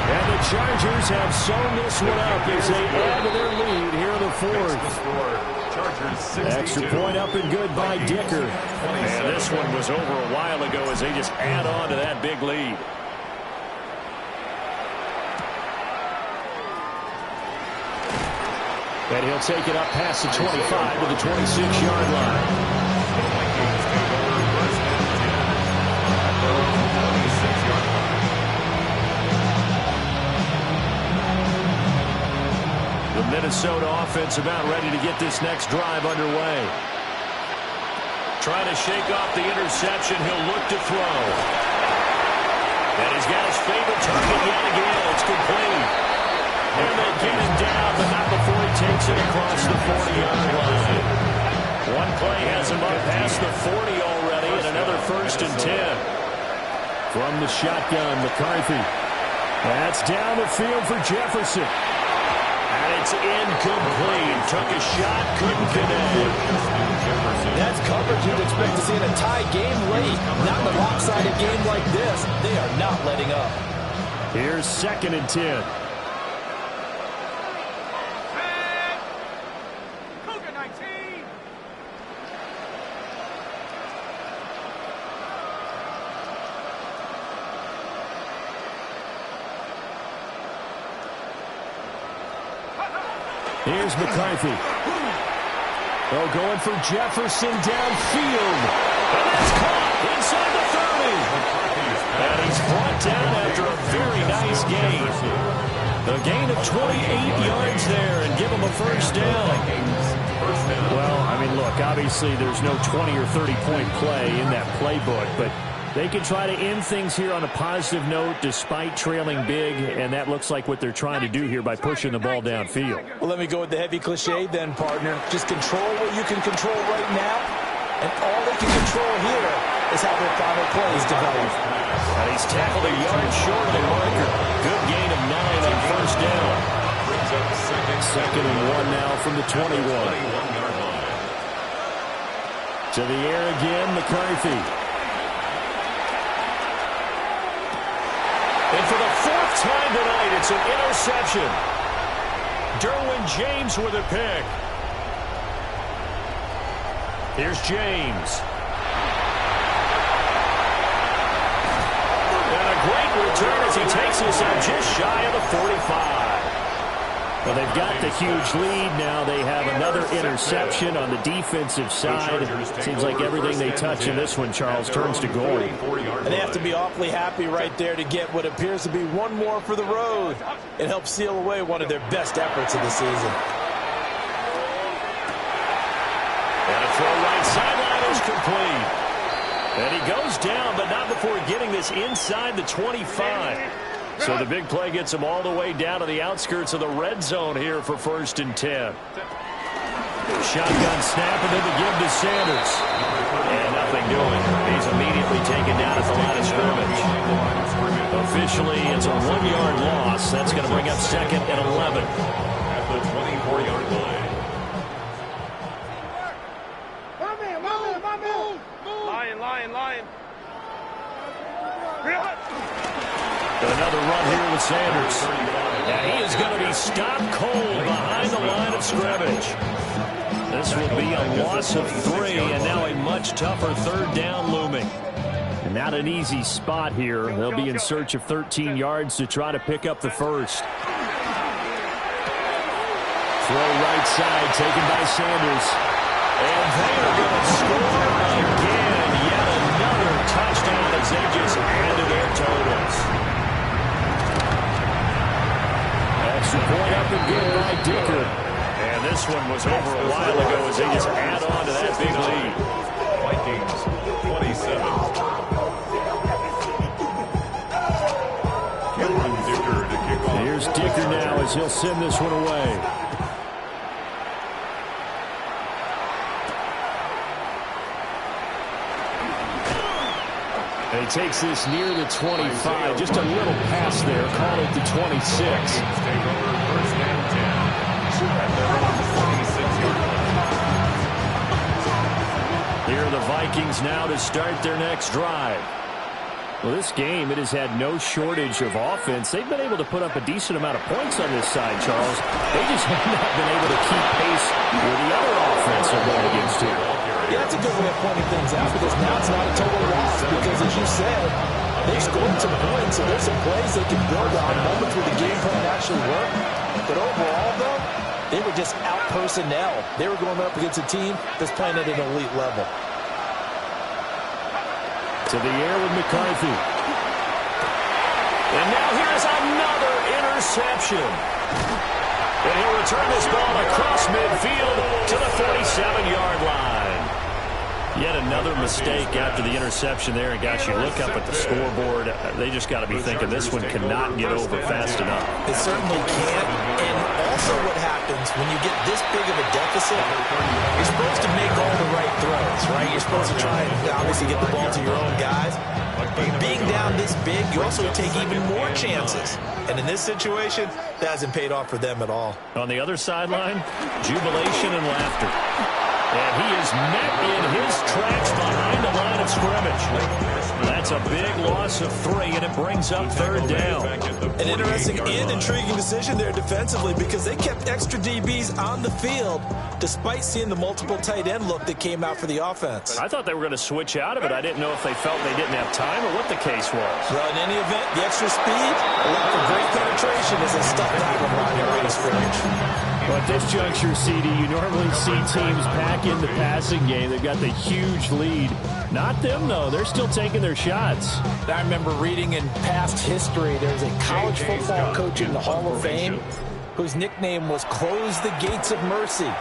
And the Chargers have sewn this one up as they add to their lead here in the fourth. Extra point up and good by Dicker. And this one was over a while ago as they just add on to that big lead. And he'll take it up past the 25 to the 26-yard line. The Minnesota offense about ready to get this next drive underway. Trying to shake off the interception. He'll look to throw. And he's got his favorite target yet again. It's complete. And they get him down, but not before he takes it across the 40-yard line. One play has him up past the 40 already, and another first and 10. From the shotgun, McCarthy. That's down the field for Jefferson. And it's incomplete. Took a shot, couldn't connect. That's coverage you'd expect to see in a tie game late. Not in a lopsided game like this. They are not letting up. Here's second and 10. Cougar 19. Here's McCarthy. Oh, going for Jefferson downfield. And that's caught inside the 30. And he's brought down after a very nice gain. A gain of 28 yards there and give him a first down. Well, I mean, look, obviously there's no 20 or 30-point play in that playbook, but they can try to end things here on a positive note despite trailing big, and that looks like what they're trying to do here by pushing the ball downfield. Well, let me go with the heavy cliche then, partner. Just control what you can control right now, and all they can control here is how their final plays develop. And he's tackled a yard short of the marker. Good gain of 9 on first down. Second and 1 now from the 21. To the air again, McCarthy. And for the 4th time tonight, it's an interception. Derwin James with a pick. Here's James. And a great return as he takes us out just shy of the 45. Well, they've got the huge lead. Now they have another interception on the defensive side. Seems like everything they touch in this one, Charles, turns to gold. And they have to be awfully happy right there to get what appears to be one more for the road. It helps seal away one of their best efforts of the season. And a throw right sideline is complete. And he goes down, but not before getting this inside the 25. So the big play gets him all the way down to the outskirts of the red zone here for 1st and 10. Shotgun snap and then the give to Sanders. And nothing doing. He's immediately taken down at the line of scrimmage. Officially, it's a 1-yard loss. That's going to bring up 2nd and 11. At the 24-yard line. Lion. Another run here with Sanders. And he is going to be stopped cold behind the line of scrimmage. This will be a loss of 3, and now a much tougher 3rd down looming. And not an easy spot here. They'll be in search of 13 yards to try to pick up the first. Throw right side taken by Sanders. And they are going to score again. Yet another touchdown as they just add to their totals. Extra point up and good by Dicker. And this one was over a while ago as they just add on to that big lead. Vikings 27. Cameron Dicker to kick off. Here's Dicker now as he'll send this one away. And he takes this near the 25. Just a little pass there. Call it the 26. Take over 1st and 10. At their own 26-yard line. Here are the Vikings now to start their next drive. Well, this game, it has had no shortage of offense. They've been able to put up a decent amount of points on this side, Charles. They just have not been able to keep pace with the other offense they're going against here. Yeah, that's a good way of pointing things out because now it's not a total loss because, as you said, they've scored some points, so there's some plays they can build on, moments where the game plan actually worked. But overall, though, they were just out personnel. They were going up against a team that's playing at an elite level. To the air with McCarthy. And now here's another interception. And he'll return this ball across midfield to the 47-yard line. Yet another mistake after the interception there. And gosh, you look up at the scoreboard, they just got to be thinking this one cannot get over fast enough. It certainly can't. And also what happens when you get this big of a deficit, you're supposed to make all the right throws, right? You're supposed to try and obviously get the ball to your own guys. But being down this big, you also take even more chances. And in this situation, that hasn't paid off for them at all. On the other sideline, jubilation and laughter. And he is met in his tracks behind the line of scrimmage. That's a big loss of 3, and it brings up 3rd down. An interesting and intriguing decision there defensively because they kept extra DBs on the field despite seeing the multiple tight end look that came out for the offense. I thought they were going to switch out of it. I didn't know if they felt they didn't have time or what the case was. Well, in any event, the extra speed, a lack of great penetration is a stuffed out of line area of scrimmage. Well, at this juncture, CD, you normally see teams pack in the passing game. They've got the huge lead. Not them, though. They're still taking their shots. I remember reading in past history, there's a college football coach in the Hall of Fame whose nickname was Close the Gates of Mercy.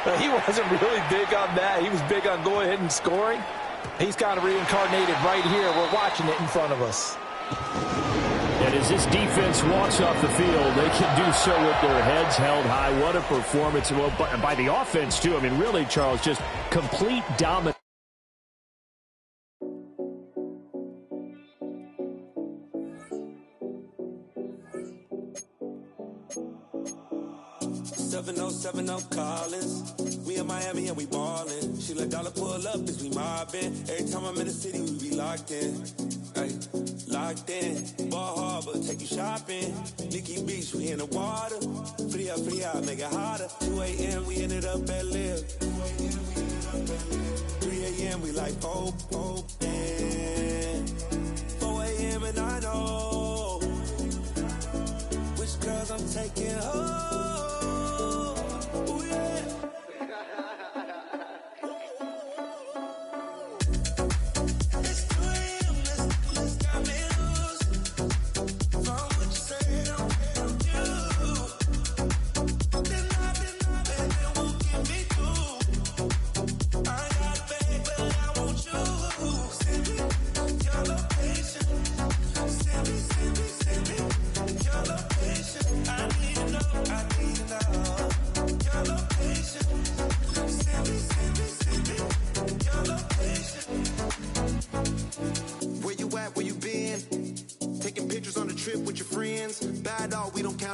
But he wasn't really big on that. He was big on going ahead and scoring. He's kind of reincarnated right here. We're watching it in front of us. And as this defense walks off the field, they can do so with their heads held high. What a performance. Well, by the offense, too. I mean, really, Charles, just complete dominance. Collins. We in Miami and we ballin'. She let dollar pull up as we mobbin'. Every time I'm in the city, we be locked in. Ay, locked in. Ball Harbor, take you shopping. Nikki Beach, we in the water. Free up, make it hotter. 2 a.m. we ended up at Live. 3 a.m. we like Pope. And 4 a.m. and I know which girls I'm taking home.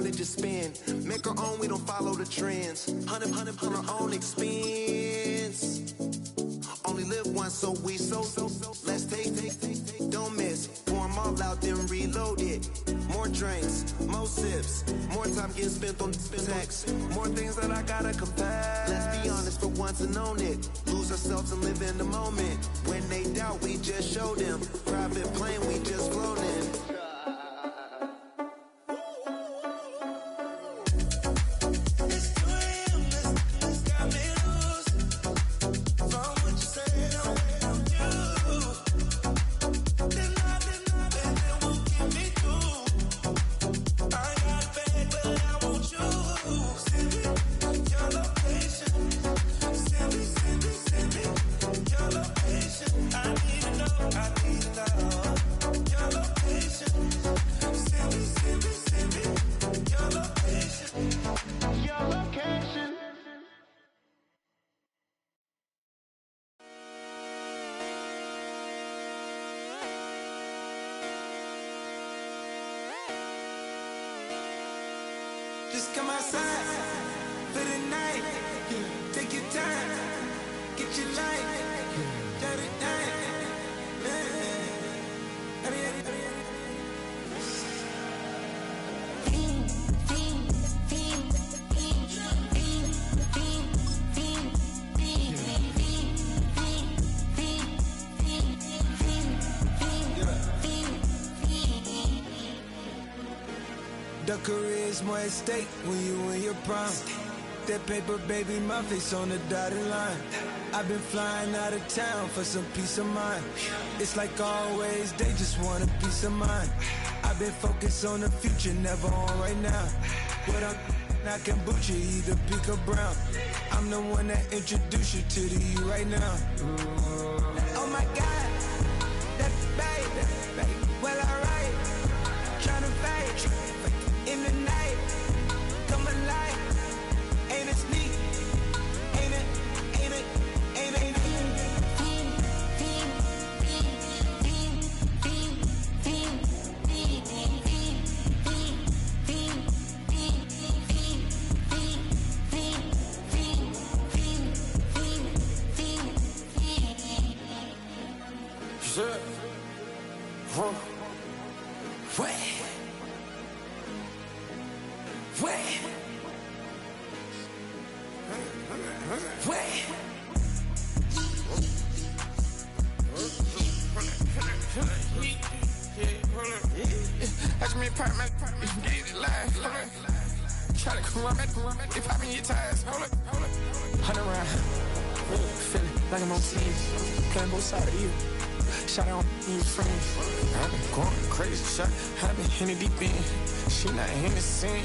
Just spend, make our own, we don't follow the trends. 100 on our own expense. Only live once, so let's take, don't miss. Pour them all out, then reload it. More drinks, more sips, more time getting spent on text. More things that I gotta compare. Let's be honest for once and own it. Lose ourselves and live in the moment. When they doubt, we just show them. Private plane, we just float in. Just come outside for the night. Take your time, get your life, shut it down. The career's more at stake when you in your prime. That paper, baby, my face on the dotted line. I've been flying out of town for some peace of mind. It's like always, they just want a peace of mind. I've been focused on the future, never on right now. But I can boot you either pink or brown. I'm the one that introduced you to the you right now. Oh my God, that's babe. Well, alright, tryna fight in the night, come alive. Ain't it sneak? Ain't it? Sure. try to come run back. They popping your tires. Hold it. 100 round. Feeling like I'm on team. Playing both sides of you. Shot on you friends. I've been going crazy. Shot. I've been in the deep end. She not in the scene.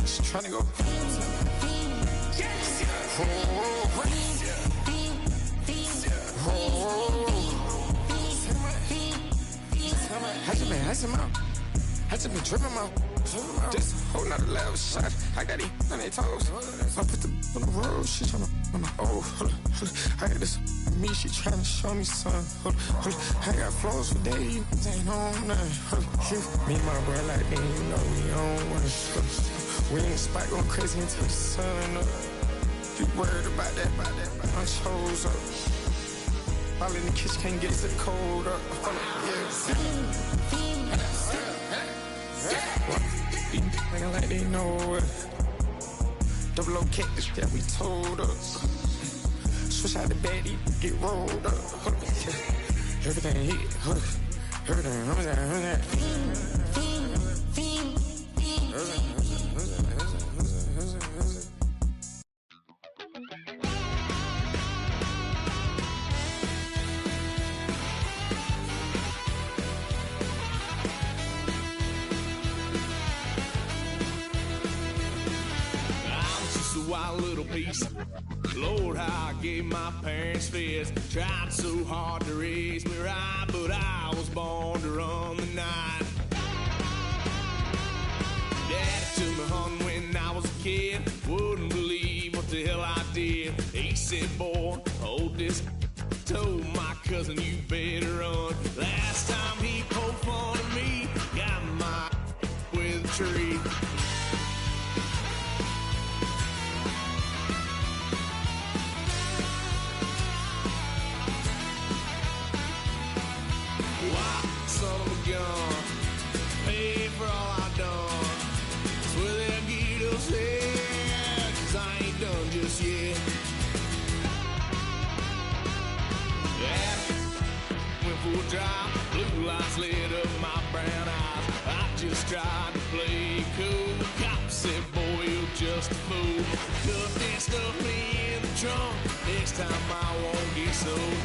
She trying to go. I just been tripping out. This whole nother level shot. I got it on their toes. I put the on the road. She tryna on my hold up. I got this me. She tryna show me something. I got flows for days. Ain't on nothing. Me and my bro like they ain't know we on one. We in the spot going crazy until the sun up. You worried about that? I chose up. All in the kitchen can't get the cold up. Nigga like they know it. Double O cactus that we told us. Switch out the baddie, get rolled up. Everything hit, everything. Wild little piece. Lord, how I gave my parents fist. Tried so hard to raise me right, but I was born to run the night. Daddy took me hunting when I was a kid. Wouldn't believe what the hell I did. He said, boy, hold this. Told my cousin, you better run. Last time he poked fun at me, got my with a tree. Son of a gun, pay for all I done. Swear they'll get us here, 'cause I ain't done just yet. Yeah, went for a drive, blue lights lit up my brown eyes. I just tried to play cool. Cop said, boy, you're just a fool. Cuffed and stuffed me in the trunk. Next time I won't get sold.